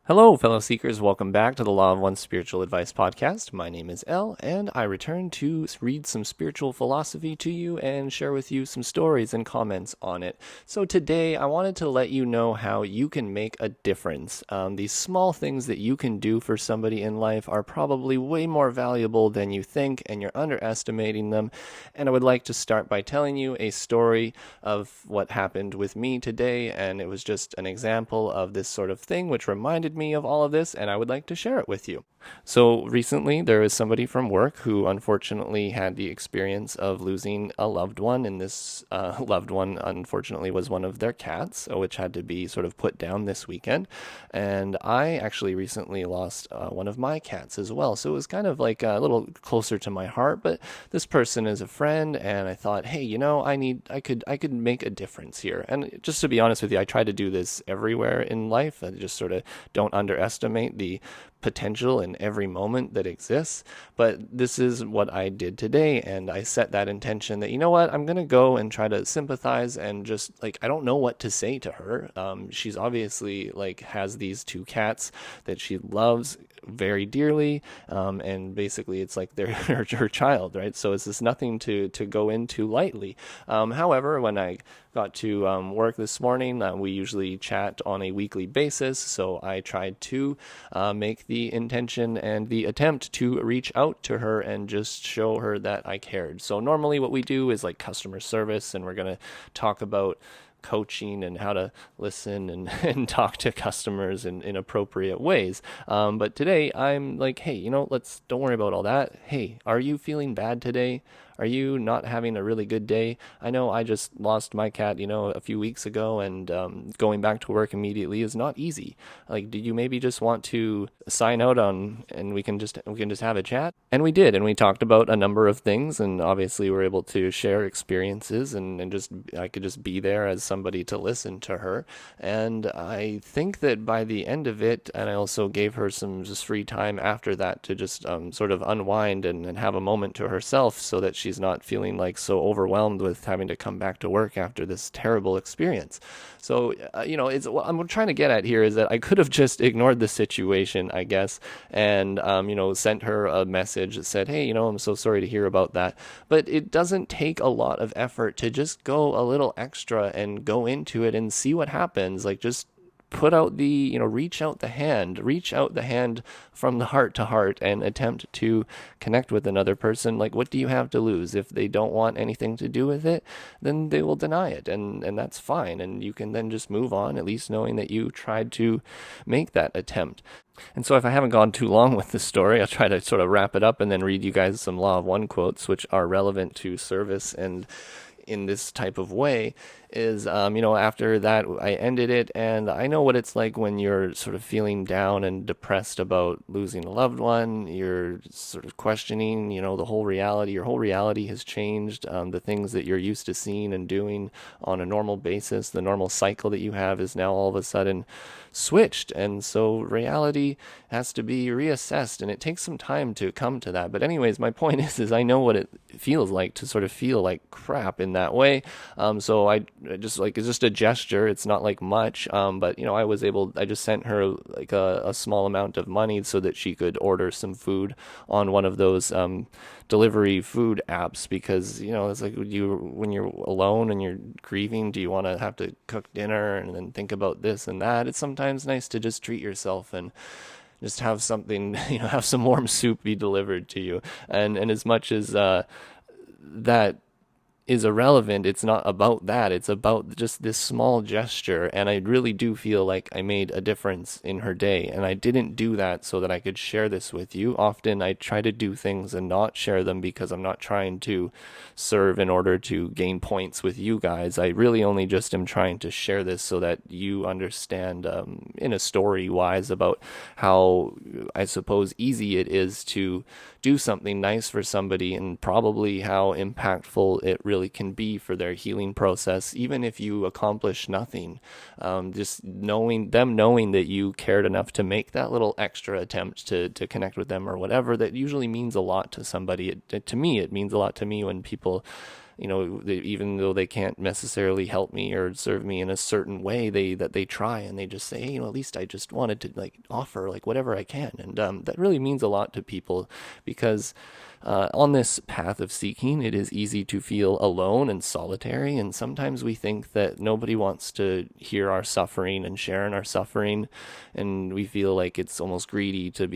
Hello, fellow seekers. Welcome back to the Law of One Spiritual Advice podcast. My name is El, and I return to read some spiritual philosophy to you and share with you some stories and comments on it. So today, I wanted to let you know how you can make a difference. These small things that you can do for somebody in life are probably way more valuable than you think, and you're underestimating them. And I would like to start by telling you a story of what happened with me today, and it was just an example of this sort of thing, which reminded me of all of this, and I would like to share it with you. So recently, there was somebody from work who unfortunately had the experience of losing a loved one, and this loved one, unfortunately, was one of their cats, which had to be sort of put down this weekend. And I actually recently lost one of my cats as well, so it was kind of like a little closer to my heart. But this person is a friend, and I thought, hey, I could make a difference here. And just to be honest with you, I try to do this everywhere in life. I just sort of don't underestimate the potential in every moment that exists. But this is what I did today, and I set that intention that, you know what, I'm going to go and try to sympathize, and just like, I don't know what to say to her. She's obviously like has these two cats that she loves very dearly, and basically it's like they're her child, right? So it's just nothing to go into lightly. However, when I got to work this morning, we usually chat on a weekly basis, so I tried to make the intention and the attempt to reach out to her and just show her that I cared. So normally what we do is like customer service, and we're going to talk about coaching and how to listen and talk to customers in appropriate ways. But today I'm like, hey, don't worry about all that. Hey, are you feeling bad today? Are you not having a really good day? I know I just lost my cat, a few weeks ago, and going back to work immediately is not easy. Like, do you maybe just want to sign out and we can just have a chat? And we did, and we talked about a number of things, and obviously we're able to share experiences, and just I could just be there as somebody to listen to her. And I think that by the end of it, and I also gave her some just free time after that to just sort of unwind and have a moment to herself, so that she's not feeling like so overwhelmed with having to come back to work after this terrible experience. So, it's what I'm trying to get at here is that I could have just ignored the situation, I guess, and, sent her a message that said, hey, I'm so sorry to hear about that. But it doesn't take a lot of effort to just go a little extra and go into it and see what happens. Like, just put out reach out the hand from the heart to heart, and attempt to connect with another person. Like, what do you have to lose? If they don't want anything to do with it, then they will deny it, and that's fine. And you can then just move on, at least knowing that you tried to make that attempt. And so if I haven't gone too long with this story, I'll try to sort of wrap it up and then read you guys some Law of One quotes, which are relevant to service and in this type of way. Is after that I ended it, and I know what it's like when you're sort of feeling down and depressed about losing a loved one. You're sort of questioning the whole reality. Your whole reality has changed. The things that you're used to seeing and doing on a normal basis, the normal cycle that you have, is now all of a sudden switched, and so reality has to be reassessed, and it takes some time to come to that. But anyways, my point is I know what it feels like to sort of feel like crap in that way. So I just like, it's just a gesture. It's not like much. But I just sent her like a small amount of money so that she could order some food on one of those delivery food apps, because it's like, when you're alone and you're grieving, do you want to have to cook dinner and then think about this and that? It's sometimes nice to just treat yourself and just have something, have some warm soup be delivered to you. And as much as that is irrelevant, it's not about that. It's about just this small gesture, and I really do feel like I made a difference in her day. And I didn't do that so that I could share this with you. Often I try to do things and not share them because I'm not trying to serve in order to gain points with you guys. I really only just am trying to share this so that you understand in a story wise about how, I suppose, easy it is to do something nice for somebody, and probably how impactful it really can be for their healing process, even if you accomplish nothing. Just knowing that you cared enough to make that little extra attempt to connect with them or whatever, that usually means a lot to somebody. To me, it means a lot to me when people even though they can't necessarily help me or serve me in a certain way, they try, and they just say, hey, at least I just wanted to offer whatever I can. And that really means a lot to people, because on this path of seeking, it is easy to feel alone and solitary, and sometimes we think that nobody wants to hear our suffering and share in our suffering, and we feel like it's almost greedy to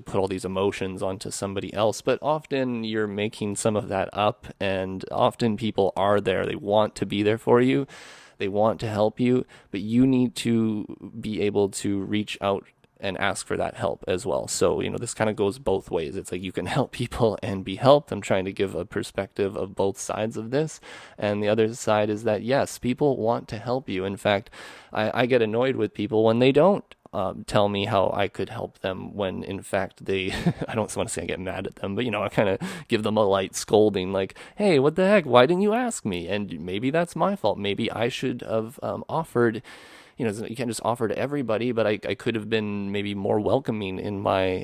put all these emotions onto somebody else. But often you're making some of that up, and often people are there. They want to be there for you. They want to help you, but you need to be able to reach out and ask for that help as well. So, this kind of goes both ways. It's like you can help people and be helped. I'm trying to give a perspective of both sides of this. And the other side is that, yes, people want to help you. In fact, I get annoyed with people when they don't tell me how I could help them, when in fact they, I don't want to say I get mad at them, but I kind of give them a light scolding, like, hey, what the heck? Why didn't you ask me? And maybe that's my fault. Maybe I should have offered. You can't just offer to everybody, but I could have been maybe more welcoming in my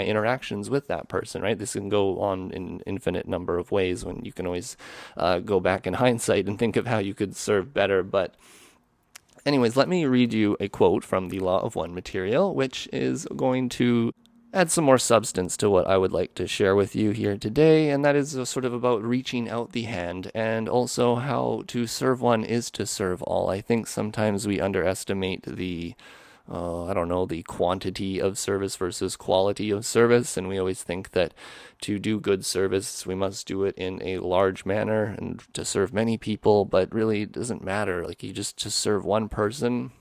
interactions with that person, right? This can go on in infinite number of ways, when you can always go back in hindsight and think of how you could serve better. But anyways, let me read you a quote from the Law of One material, which is going to add some more substance to what I would like to share with you here today, and that is sort of about reaching out the hand, and also how to serve one is to serve all. I think sometimes we underestimate the quantity of service versus quality of service, and we always think that to do good service, we must do it in a large manner and to serve many people, but really it doesn't matter. You just to serve one person,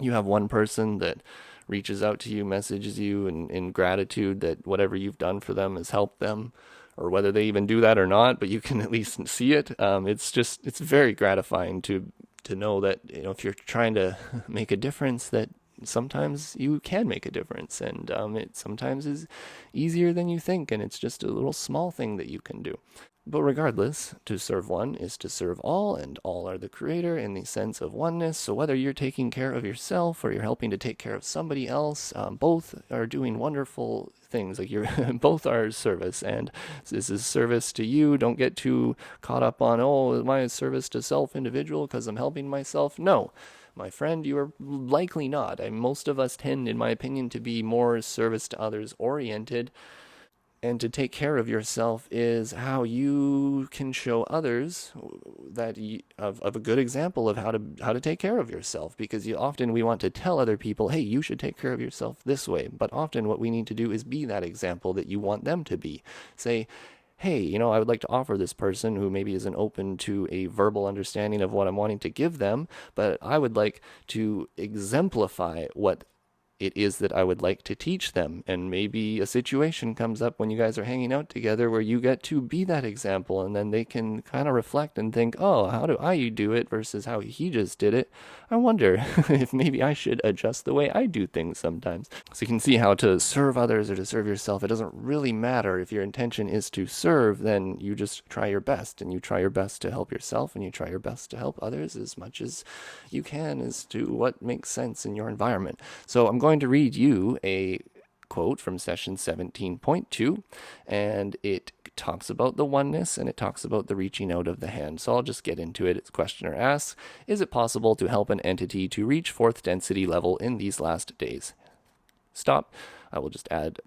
you have one person that reaches out to you, messages you in gratitude that whatever you've done for them has helped them, or whether they even do that or not, but you can at least see it. It's very gratifying to know that, if you're trying to make a difference, that sometimes you can make a difference, and it sometimes is easier than you think, and it's just a little small thing that you can do. But regardless, to serve one is to serve all, and all are the creator in the sense of oneness. So whether you're taking care of yourself or you're helping to take care of somebody else, both are doing wonderful things. You're both are service, and this is service to you. Don't get too caught up on, my service to self individual because I'm helping myself. No, my friend, you are likely not. Most of us tend, in my opinion, to be more service to others oriented. And to take care of yourself is how you can show others that of a good example of how to take care of yourself. Because often we want to tell other people, hey, you should take care of yourself this way. But often what we need to do is be that example that you want them to be. Say, hey, I would like to offer this person who maybe isn't open to a verbal understanding of what I'm wanting to give them, but I would like to exemplify what it is that I would like to teach them. And maybe a situation comes up when you guys are hanging out together where you get to be that example, and then they can kind of reflect and think, oh, how do I do it versus how he just did it? I wonder if maybe I should adjust the way I do things sometimes. So you can see how to serve others or to serve yourself, it doesn't really matter. If your intention is to serve, then you just try your best, and you try your best to help yourself, and you try your best to help others as much as you can as to what makes sense in your environment. So I'm going to read you a quote from session 17.2, and it talks about the oneness, and it talks about the reaching out of the hand. So I'll just get into it. Its questioner asks, is it possible to help an entity to reach fourth density level in these last days? Stop. I will just add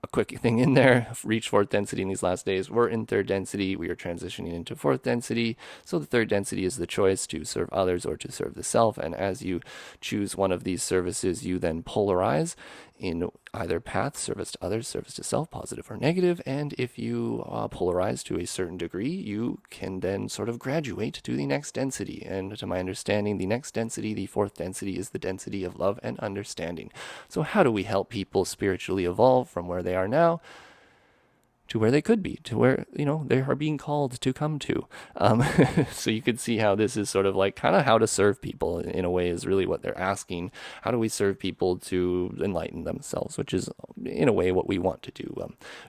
a quick thing in there. Reach fourth density in these last days. We're in third density. We are transitioning into fourth density. So the third density is the choice to serve others or to serve the self. And as you choose one of these services, you then polarize in either path, service to others, service to self, positive or negative. And if you polarize to a certain degree, you can then sort of graduate to the next density. And to my understanding, the next density, the fourth density, is the density of love and understanding. So how do we help people spiritually evolve from where they are now to where they could be, to where, they are being called to come to? So you could see how this is sort of kind of how to serve people in a way is really what they're asking. How do we serve people to enlighten themselves, which is in a way what we want to do.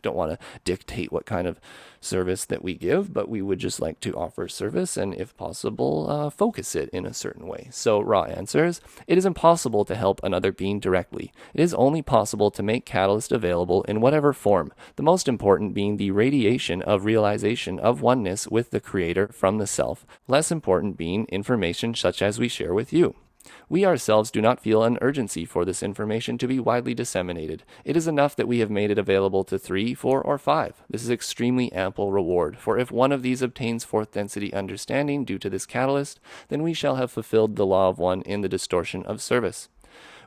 Don't want to dictate what kind of service that we give, but we would just like to offer service and, if possible, focus it in a certain way. So Ra answers, it is impossible to help another being directly. It is only possible to make catalyst available in whatever form. The most important important being the radiation of realization of oneness with the Creator from the self, less important being information such as we share with you. We ourselves do not feel an urgency for this information to be widely disseminated. It is enough that we have made it available to 3, 4, or 5. This is extremely ample reward, for if one of these obtains fourth density understanding due to this catalyst, then we shall have fulfilled the law of one in the distortion of service.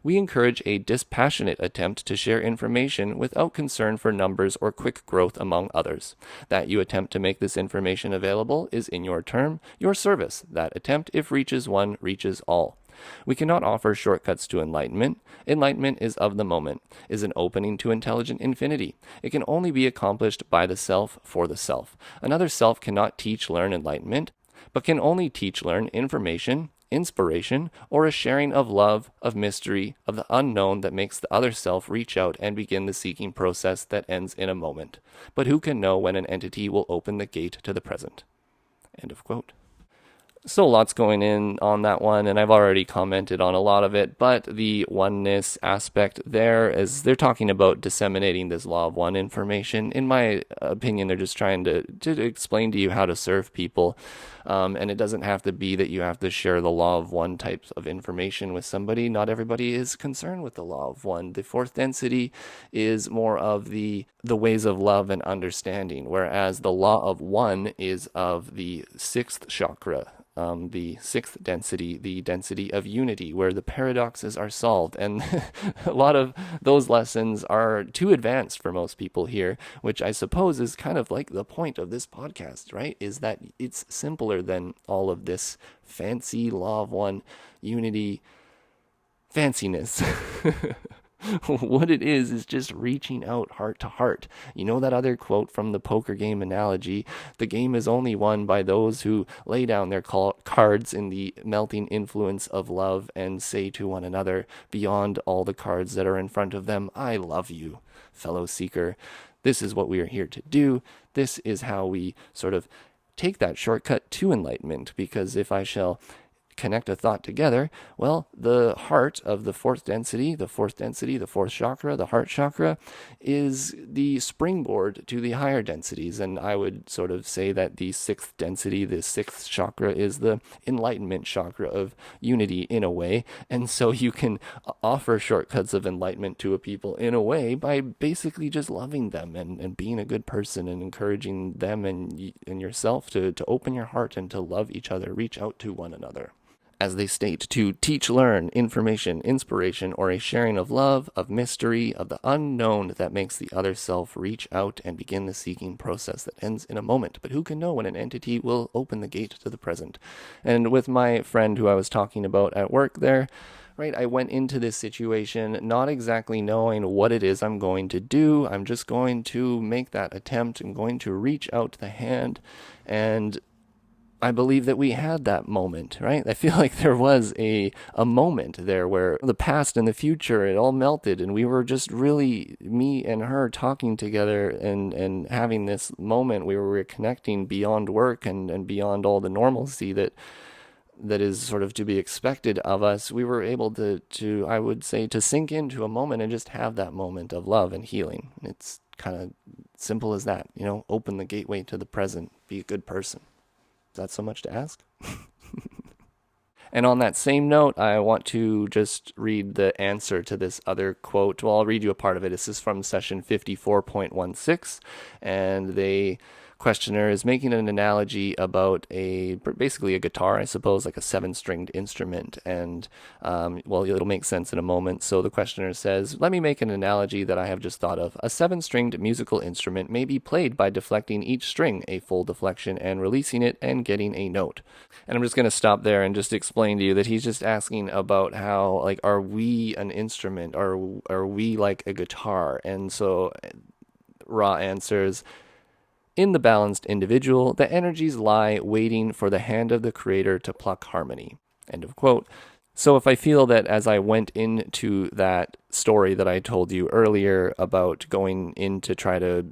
We encourage a dispassionate attempt to share information without concern for numbers or quick growth among others. That you attempt to make this information available is in your term, your service. That attempt, if reaches one, reaches all. We cannot offer shortcuts to enlightenment. Enlightenment is of the moment, is an opening to intelligent infinity. It can only be accomplished by the self for the self. Another self cannot teach, learn enlightenment, but can only teach, learn information, inspiration, or a sharing of love, of mystery, of the unknown that makes the other self reach out and begin the seeking process that ends in a moment. But who can know when an entity will open the gate to the present? End of quote. So lots going in on that one, and I've already commented on a lot of it, but the oneness aspect there is they're talking about disseminating this law of one information. In my opinion, they're just trying to explain to you how to serve people, and it doesn't have to be that you have to share the law of one types of information with somebody. Not everybody is concerned with the law of one. The fourth density is more of the ways of love and understanding, whereas the law of one is of the sixth chakra. The sixth density, the density of unity, where the paradoxes are solved. And a lot of those lessons are too advanced for most people here, which I suppose is kind of like the point of this podcast, right? Is that it's simpler than all of this fancy law of one, unity, fanciness. What it is just reaching out heart to heart. You know that other quote from the poker game analogy, the game is only won by those who lay down their cards in the melting influence of love and say to one another, beyond all the cards that are in front of them, I love you, fellow seeker. This is what we are here to do. This is how we sort of take that shortcut to enlightenment, because if I shall connect a thought together, well, the heart of the fourth density, the fourth chakra, the heart chakra, is the springboard to the higher densities. And I would sort of say that the sixth density, the sixth chakra, is the enlightenment chakra of unity in a way. And so you can offer shortcuts of enlightenment to a people in a way by basically just loving them and being a good person and encouraging them and yourself to open your heart and to love each other, reach out to one another. As they state, to teach, learn, information, inspiration, or a sharing of love, of mystery, of the unknown that makes the other self reach out and begin the seeking process that ends in a moment. But who can know when an entity will open the gate to the present? And with my friend who I was talking about at work there, right, I went into this situation not exactly knowing what it is I'm going to do. I'm just going to make that attempt. I'm going to reach out the hand, and I believe that we had that moment, right? I feel like there was a moment there where the past and the future, it all melted, and we were just really, me and her, talking together and having this moment where we were connecting beyond work and beyond all the normalcy that is sort of to be expected of us. We were able to I would say, to sink into a moment and just have that moment of love and healing. It's kind of simple as that, open the gateway to the present, be a good person. That's so much to ask. And on that same note, I want to just read the answer to this other quote. Well, I'll read you a part of it. This is from session 54.16, and the questioner is making an analogy about basically a guitar, I suppose, like a 7-stringed instrument. And, it'll make sense in a moment. So the questioner says, let me make an analogy that I have just thought of. A 7-stringed musical instrument may be played by deflecting each string, a full deflection, and releasing it and getting a note. And I'm just going to stop there and just explain to you that he's just asking about how, like, are we an instrument? Are we like a guitar? And so Ra answers, in the balanced individual, the energies lie waiting for the hand of the Creator to pluck harmony. End of quote. So if I feel that as I went into that story that I told you earlier about going in to try to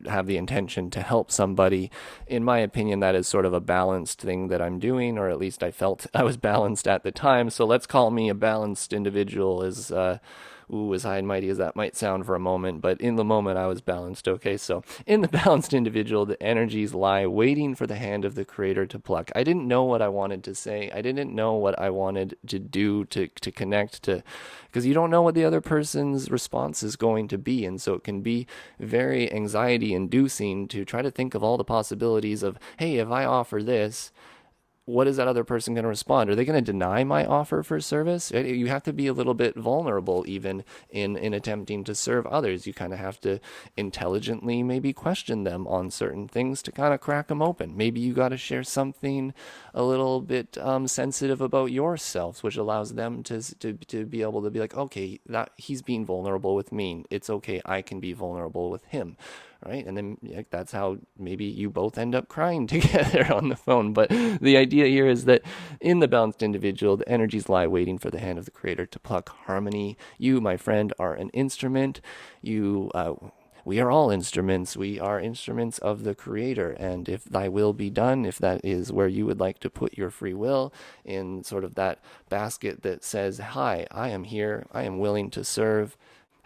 have the intention to help somebody, in my opinion, that is sort of a balanced thing that I'm doing, or at least I felt I was balanced at the time. So let's call me a balanced individual is as high and mighty as that might sound for a moment, but in the moment I was balanced. Okay, so in the balanced individual, the energies lie waiting for the hand of the creator to pluck. I didn't know what I wanted to say. I didn't know what I wanted to do to connect to, because you don't know what the other person's response is going to be. And so it can be very anxiety inducing to try to think of all the possibilities of, hey, if I offer this, what is that other person going to respond? Are they going to deny my offer for service? You have to be a little bit vulnerable even in attempting to serve others. You kind of have to intelligently maybe question them on certain things to kind of crack them open. Maybe you got to share something a little bit sensitive about yourself, which allows them to be able to be like, okay, that he's being vulnerable with me. It's okay. I can be vulnerable with him. Right? And then that's how maybe you both end up crying together on the phone. But the idea here is that in the balanced individual, the energies lie waiting for the hand of the creator to pluck harmony. You, my friend, are an instrument. We are all instruments. We are instruments of the creator. And if thy will be done, if that is where you would like to put your free will, in sort of that basket that says, hi, I am here. I am willing to serve.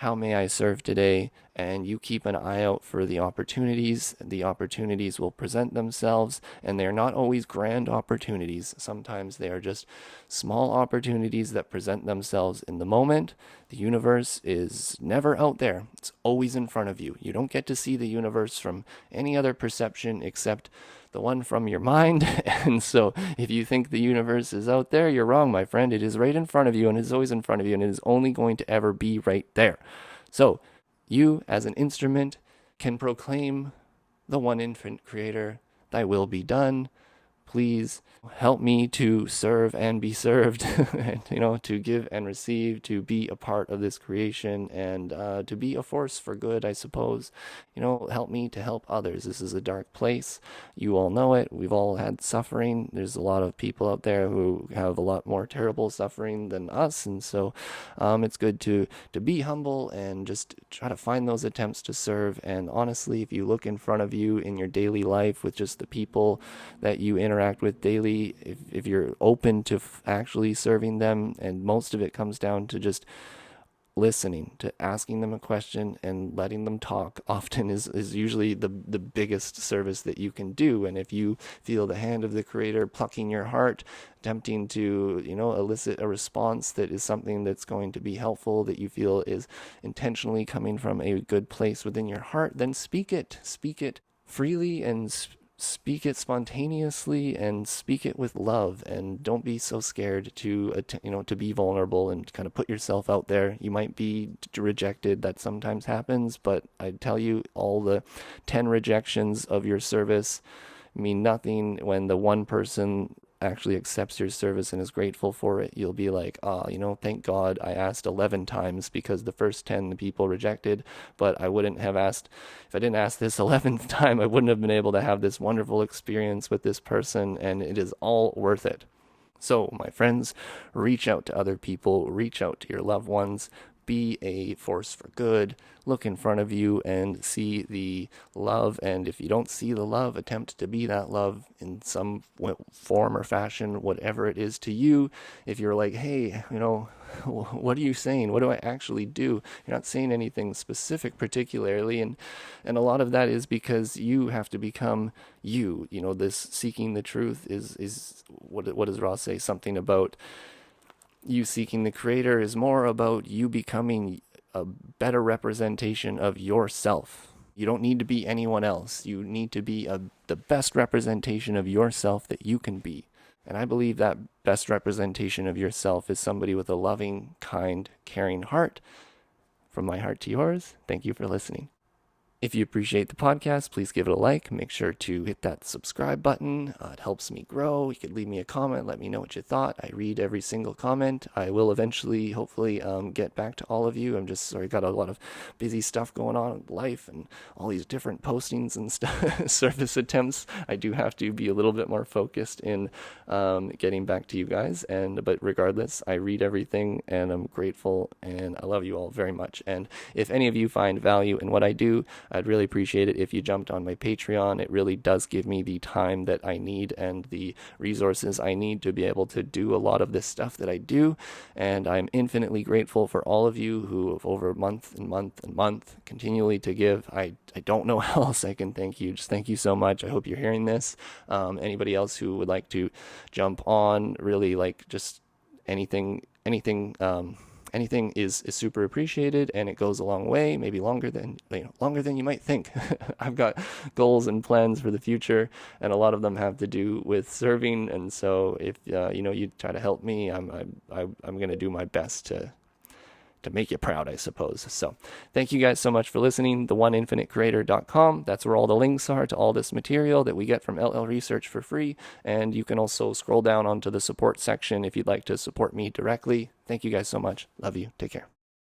How may I serve today? And you keep an eye out for the opportunities. The opportunities will present themselves, and they're not always grand opportunities. Sometimes they are just small opportunities that present themselves in the moment. The universe is never out there. It's always in front of you. You don't get to see the universe from any other perception except the one from your mind. And so if you think the universe is out there, you're wrong, my friend. It is right in front of you, and it is always in front of you, and it is only going to ever be right there. So you, as an instrument, can proclaim the one infinite creator, thy will be done. Please help me to serve and be served, and, to give and receive, to be a part of this creation, and to be a force for good, I suppose. Help me to help others. This is a dark place. You all know it. We've all had suffering. There's a lot of people out there who have a lot more terrible suffering than us, and so it's good to be humble and just try to find those attempts to serve. And honestly, if you look in front of you in your daily life with just the people that you interact with daily, if you're open to actually serving them, and most of it comes down to just listening, to asking them a question and letting them talk, often is usually the biggest service that you can do. And if you feel the hand of the creator plucking your heart, attempting to elicit a response that is something that's going to be helpful, that you feel is intentionally coming from a good place within your heart, then speak it freely, and speak it spontaneously, and speak it with love. And don't be so scared to be vulnerable and kind of put yourself out there. You might be rejected. That sometimes happens, but I tell you, all the 10 rejections of your service mean nothing when the one person actually accepts your service and is grateful for it. You'll be like, thank God I asked 11 times, because the first 10 the people rejected, but I wouldn't have asked, if I didn't ask this 11th time, I wouldn't have been able to have this wonderful experience with this person, and it is all worth it. So, my friends, reach out to other people, reach out to your loved ones, be a force for good. Look in front of you and see the love. And if you don't see the love, attempt to be that love in some form or fashion, whatever it is to you. If you're like, hey, what are you saying? What do I actually do? You're not saying anything specific particularly. And a lot of that is because you have to become you. This seeking the truth is what does Ross say? Something about you seeking the creator is more about you becoming a better representation of yourself. You don't need to be anyone else. You need to be the best representation of yourself that you can be. And I believe that best representation of yourself is somebody with a loving, kind, caring heart. From my heart to yours, thank you for listening. If you appreciate the podcast, please give it a like. Make sure to hit that subscribe button. It helps me grow. You could leave me a comment. Let me know what you thought. I read every single comment. I will eventually, hopefully, get back to all of you. I'm just sorry, got a lot of busy stuff going on in life and all these different postings and stuff, service attempts. I do have to be a little bit more focused in getting back to you guys. But regardless, I read everything, and I'm grateful, and I love you all very much. And if any of you find value in what I do, I'd really appreciate it if you jumped on my Patreon. It really does give me the time that I need and the resources I need to be able to do a lot of this stuff that I do. And I'm infinitely grateful for all of you who have over month and month and month continually to give. I don't know how else I can thank you. Just thank you so much. I hope you're hearing this. Anybody else who would like to jump on, really, like, just anything is super appreciated, and it goes a long way, maybe longer than you might think. I've got goals and plans for the future, and a lot of them have to do with serving. And so if you try to help me, I'm going to do my best to make you proud, I suppose. So thank you guys so much for listening. theoneinfinitecreator.com. That's where all the links are to all this material that we get from LL Research for free. And you can also scroll down onto the support section if you'd like to support me directly. Thank you guys so much. Love you. Take care.